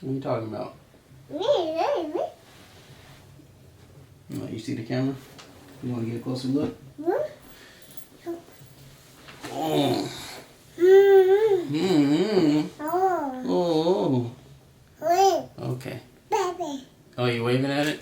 What are you talking about? You see the camera? You want to get a closer look? Oh. Oh. Okay. Oh, you waving at it?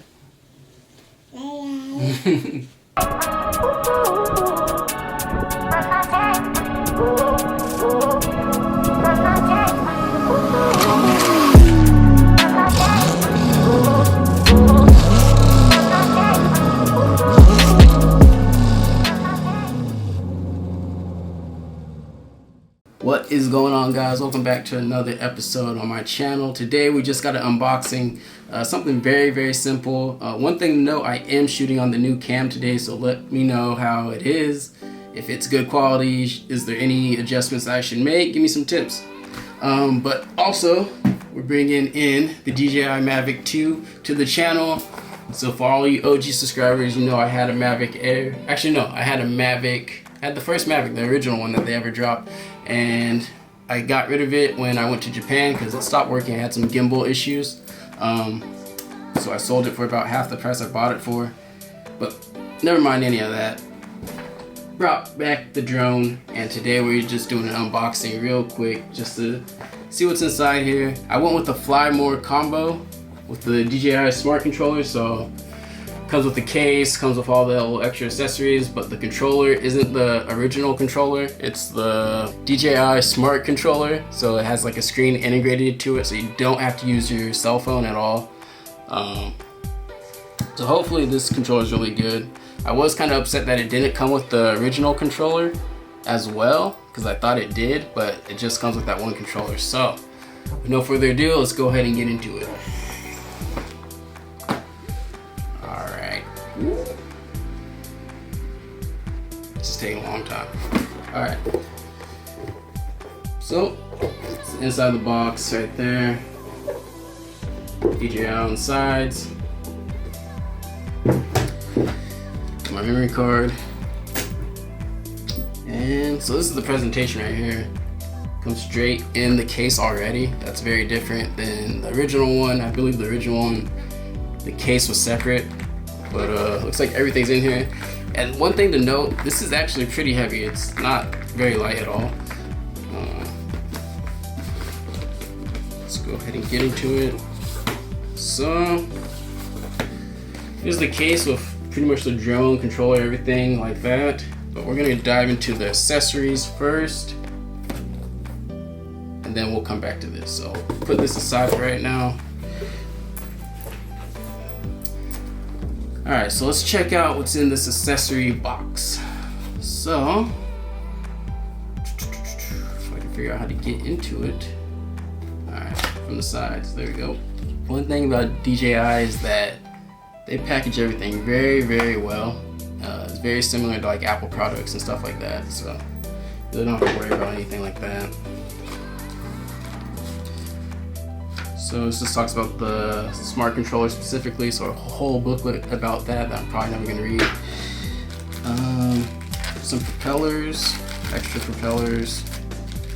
What is going on, guys? Welcome back to another episode on my channel. Today we just got an unboxing, something very simple. One thing to note, I am shooting on the new cam today, so let me know how it is. If it's good quality, is there any adjustments I should make? Give me some tips. But also, we're bringing in the Dji Mavic 2 to the channel. So for all you OG subscribers, you know I had a Mavic Air. Actually, no, I had a Mavic. I had the first Mavic, the original one that they ever dropped, and I got rid of it when I went to Japan because it stopped working. I had some gimbal issues, so I sold it for about half the price I bought it for. But never mind any of that. Brought back the drone, and today we're just doing an unboxing real quick just to see what's inside here. I went with the Fly More combo with the DJI Smart Controller, so comes with the case, comes with all the little extra accessories, but the controller isn't the original controller. It's the DJI Smart Controller, so it has like a screen integrated to it, so you don't have to use your cell phone at all. So hopefully this controller is really good. I was kind of upset that it didn't come with the original controller as well, because I thought it did, but it just comes with that one controller. So with no further ado, let's go ahead and get into it. This is taking a long time. Alright. So, it's inside the box right there. DJI on the sides. My memory card. And so this is the presentation right here. Comes straight in the case already. That's very different than the original one. I believe the original one, the case was separate. But looks like everything's in here. And one thing to note, this is actually pretty heavy. It's not very light at all. Let's go ahead and get into it. So here's the case with pretty much the drone controller, everything like that. But we're gonna dive into the accessories first, and then we'll come back to this. So put this aside for right now. Alright, so let's check out what's in this accessory box. So, if I can figure out how to get into it. Alright, from the sides, there we go. One thing about DJI is that they package everything very well. It's very similar to like Apple products and stuff like that, so you don't have to worry about anything like that. So this just talks about the smart controller specifically, so a whole booklet about that I'm probably never gonna read. Some propellers, extra propellers.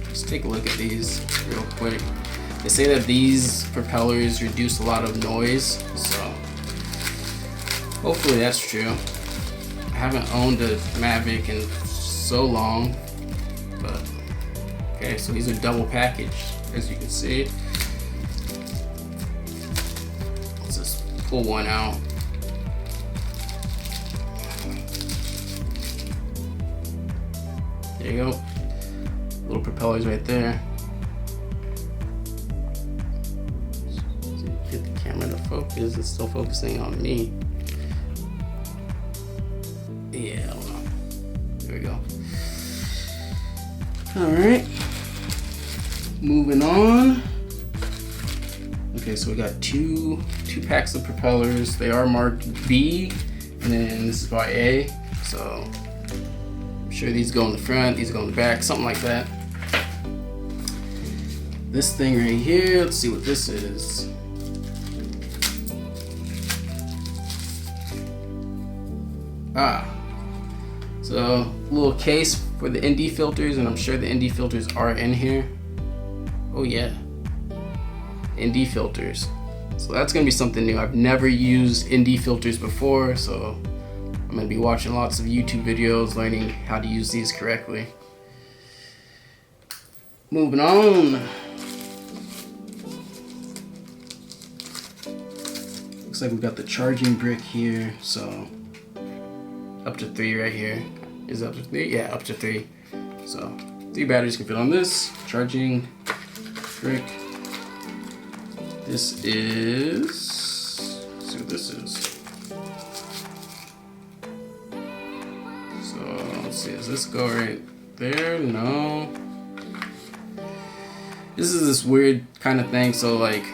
Let's take a look at these real quick. They say that these propellers reduce a lot of noise, so hopefully that's true. I haven't owned a Mavic in so long, but okay, so these are double packaged, as you can see. Pull one out. There you go. Little propellers right there. Get the camera to focus. It's still focusing on me. Yeah, hold on. There we go. Alright. Moving on. Okay, so we got two packs of propellers. They are marked B, and then this is by A. So I'm sure these go in the front, these go in the back, something like that. This thing right here, let's see what this is. So a little case for the ND filters, and I'm sure the ND filters are in here. Oh yeah. ND filters. So that's gonna be something new. I've never used ND filters before, so I'm gonna be watching lots of YouTube videos learning how to use these correctly. Moving on. Looks like we've got the charging brick here, so up to 3 right here. Is it up to 3? Yeah, up to 3. So 3 batteries can fit on this charging brick. This is, let's see what this is. So let's see, does this go right there? No. This is this weird kind of thing. So like,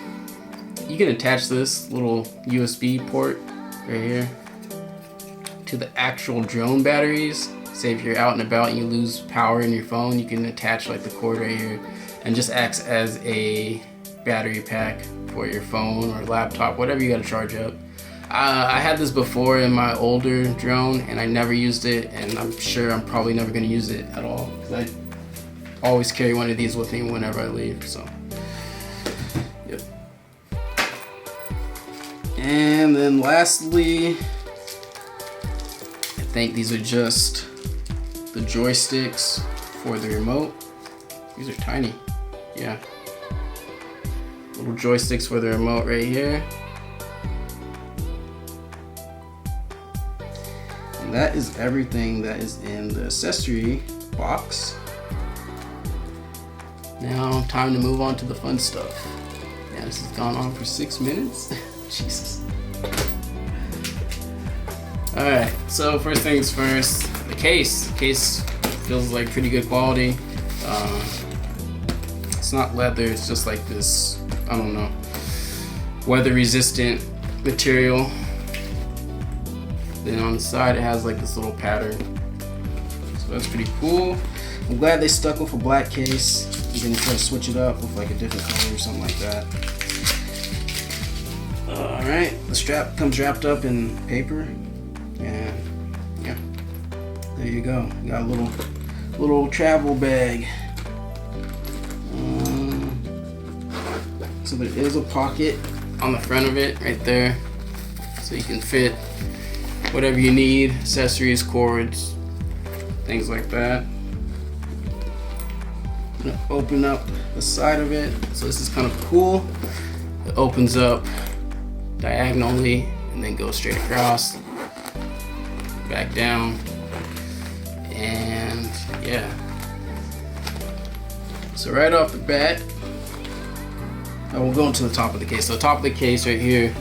you can attach this little USB port right here to the actual drone batteries. Say if you're out and about and you lose power in your phone, you can attach like the cord right here, and just acts as a battery pack for your phone or laptop, whatever you got to charge up. I had this before in my older drone and I never used it, and I'm sure I'm probably never going to use it at all because I always carry one of these with me whenever I leave. So yep. And then lastly, I think these are just the joysticks for the remote. These are tiny. Yeah. Little joysticks for the remote right here. And that is everything that is in the accessory box. Now, time to move on to the fun stuff. Yeah, this has gone on for 6 minutes. Jesus. Alright, so first things first, the case. The case feels like pretty good quality. It's not leather, it's just like this, I don't know, weather resistant material. Then on the side it has like this little pattern. So that's pretty cool. I'm glad they stuck with a black case. You can try to switch it up with like a different color or something like that. Alright, the strap comes wrapped up in paper. And yeah, there you go. You got a little travel bag. So there is a pocket on the front of it right there, so you can fit whatever you need, accessories, cords, things like that. I'm gonna open up the side of it. So this is kind of cool. It opens up diagonally and then goes straight across, back down, and yeah. So right off the bat, I will go into the top of the case. So the top of the case right here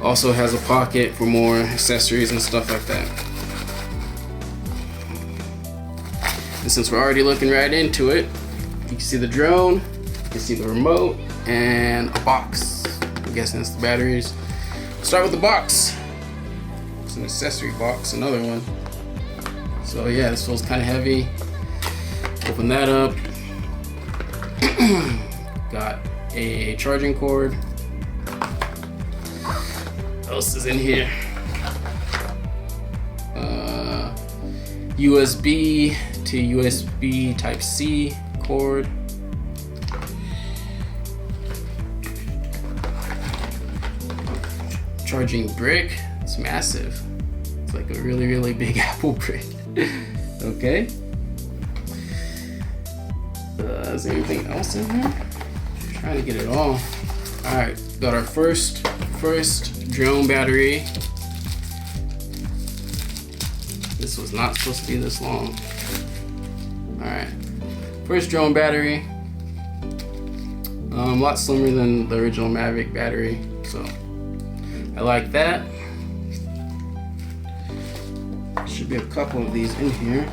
also has a pocket for more accessories and stuff like that. And since we're already looking right into it, you can see the drone, you can see the remote, and a box. I'm guessing it's the batteries. Start with the box. It's an accessory box, another one. So yeah, this feels kind of heavy. Open that up. Got a charging cord. What else is in here? USB to USB Type-C cord. Charging brick. It's massive. It's like a really, really big Apple brick. Okay. Is there anything else in here? Trying to get it all. Alright, got our first drone battery. This was not supposed to be this long. Alright, first drone battery. A lot slimmer than the original Mavic battery, so I like that. Should be a couple of these in here.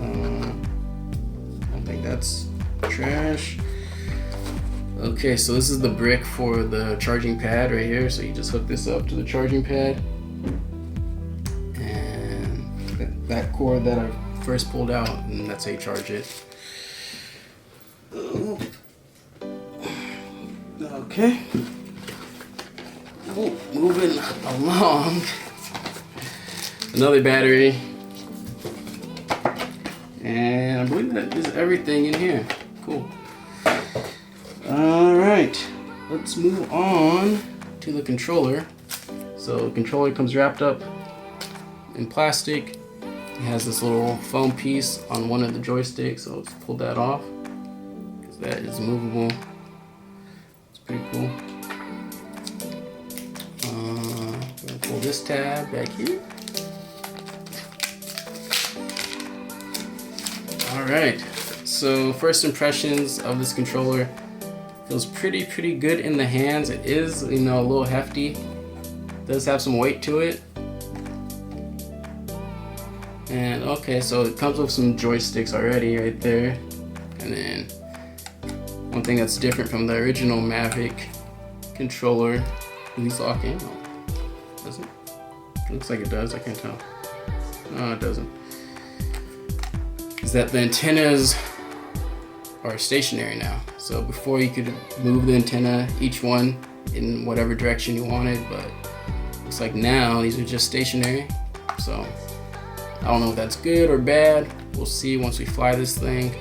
I don't think that's trash. Okay, so this is the brick for the charging pad right here. So you just hook this up to the charging pad, and that cord that I first pulled out, and that's how you charge it. Okay. Oh, moving along. Another battery. And I believe that is everything in here. Cool. Alright. Alright, let's move on to the controller. So the controller comes wrapped up in plastic. It has this little foam piece on one of the joysticks, so let's pull that off, because that is movable. It's pretty cool. We're gonna pull this tab back here. Alright, so first impressions of this controller. Feels pretty good in the hands. It is, you know, a little hefty. It does have some weight to it. And okay, so it comes with some joysticks already right there. And then one thing that's different from the original Mavic controller, these lock in. Oh, does it? Looks like it does, I can't tell. No, it doesn't. Is that the antennas are stationary now. So before you could move the antenna, each one in whatever direction you wanted, but looks like now these are just stationary. So I don't know if that's good or bad. We'll see once we fly this thing.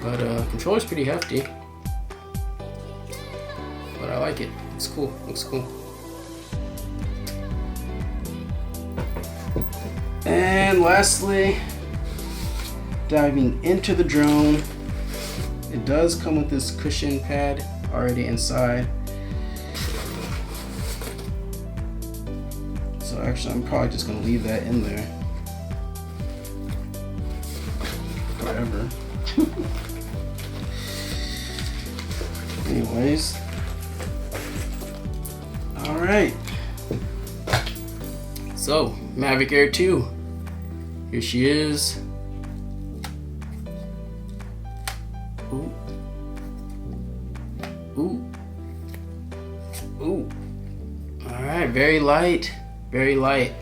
But controller's pretty hefty. But I like it. It's cool. Looks cool. And lastly, diving into the drone. It does come with this cushion pad already inside. So actually I'm probably just gonna leave that in there. Forever. Anyways. Alright. So, Mavic Air 2. Here she is. Ooh. Ooh. Ooh. Alright, very light. Very light.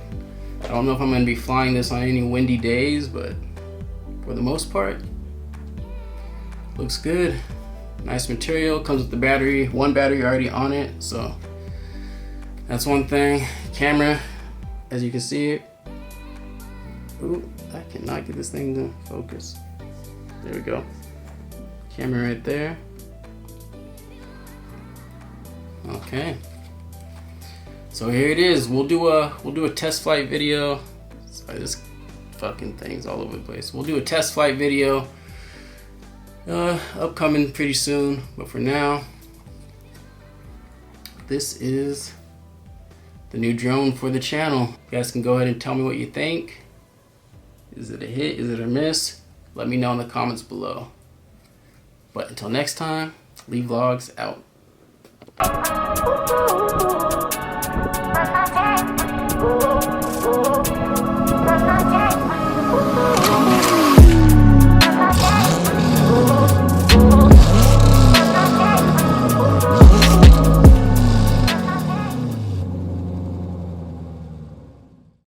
I don't know if I'm going to be flying this on any windy days, but for the most part, looks good. Nice material. Comes with the battery. One battery already on it, so that's one thing. Camera, as you can see it. Ooh, I cannot get this thing to focus. There we go. Camera right there. Okay. So here it is. We'll do a test flight video. Sorry, this fucking thing's all over the place. We'll do a test flight video. Upcoming pretty soon. But for now, this is the new drone for the channel. You guys can go ahead and tell me what you think. Is it a hit? Is it a miss? Let me know in the comments below. But until next time, Lee Vlogs out.